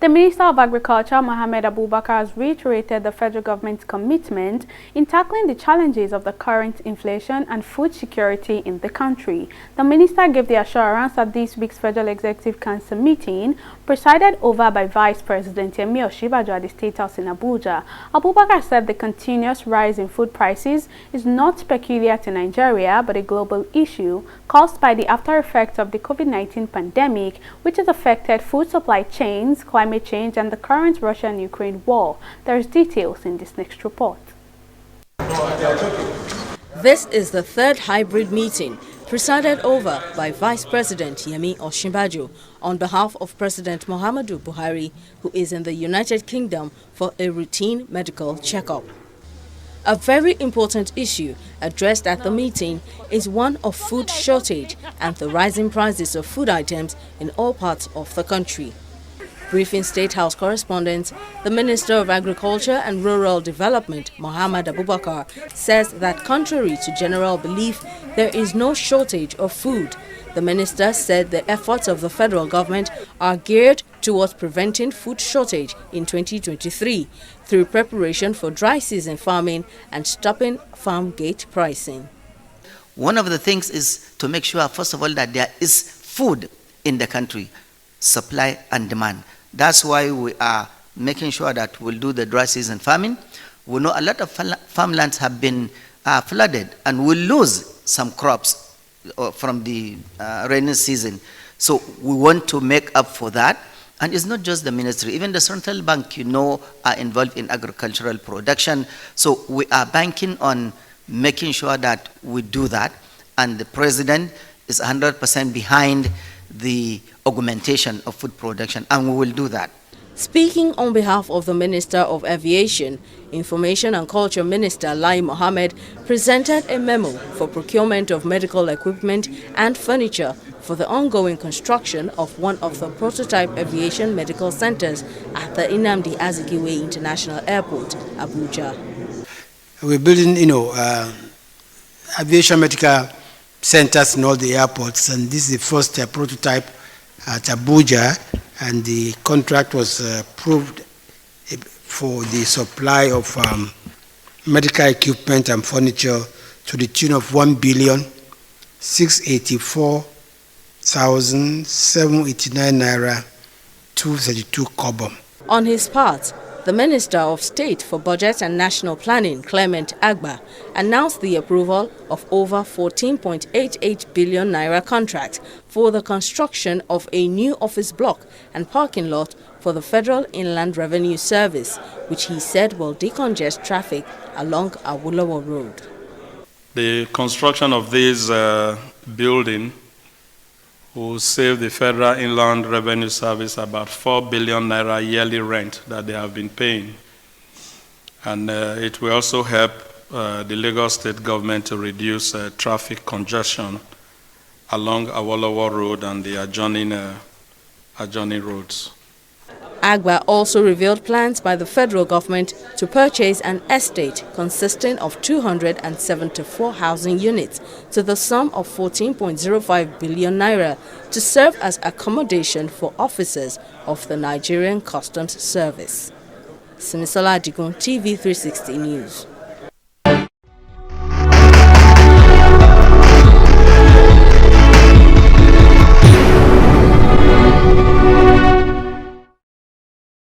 The Minister of Agriculture, Mohammed Abubakar, has reiterated the federal government's commitment in tackling the challenges of the current inflation and food security in the country. The minister gave the assurance at this week's Federal Executive Council meeting, presided over by Vice President Yemi Osinbajo at the State House in Abuja. Abubakar said the continuous rise in food prices is not peculiar to Nigeria but a global issue caused by the after effects of the COVID-19 pandemic, which has affected food supply chains, climate change, and the current Russia-Ukraine war. There's details in this next report. This is the third hybrid meeting presided over by Vice President Yemi Osinbajo on behalf of President Muhammadu Buhari, who is in the United Kingdom for a routine medical checkup. A very important issue addressed at the meeting is one of food shortage and the rising prices of food items in all parts of the country. Briefing State House correspondents, the Minister of Agriculture and Rural Development, Mohammed Abubakar, says that contrary to general belief, there is no shortage of food. The minister said the efforts of the federal government are geared towards preventing food shortage in 2023 through preparation for dry season farming and stopping farm gate pricing. One of the things is to make sure, first of all, that there is food in the country, supply and demand. That's why we are making sure that we'll do the dry season farming. We know a lot of farmlands have been flooded and we'll lose some crops from the rainy season. So we want to make up for that. And it's not just the ministry, even the central bank, are involved in agricultural production. So we are banking on making sure that we do that. And the president is 100% behind the augmentation of food production, and we will do that. Speaking on behalf of the Minister of Aviation, Information and Culture Minister Lai Mohammed presented a memo for procurement of medical equipment and furniture for the ongoing construction of one of the prototype aviation medical centers at the Nnamdi Azikiwe International Airport, Abuja. We're building, aviation medical centers in all the airports, and this is the first prototype at Abuja, and the contract was approved for the supply of medical equipment and furniture to the tune of 1,684,789 naira 232 kobo. On his part, the Minister of State for Budget and National Planning, Clement Agba, announced the approval of over 14.88 billion naira contract for the construction of a new office block and parking lot for the Federal Inland Revenue Service, which he said will decongest traffic along Awolowo Road. The construction of this building will save the Federal Inland Revenue Service about 4 billion naira yearly rent that they have been paying. And it will also help the Lagos State government to reduce traffic congestion along Awolowo Road and the adjoining roads. Agba also revealed plans by the federal government to purchase an estate consisting of 274 housing units to the sum of 14.05 billion naira to serve as accommodation for officers of the Nigerian Customs Service. Simisola Adigun, TV 360 News.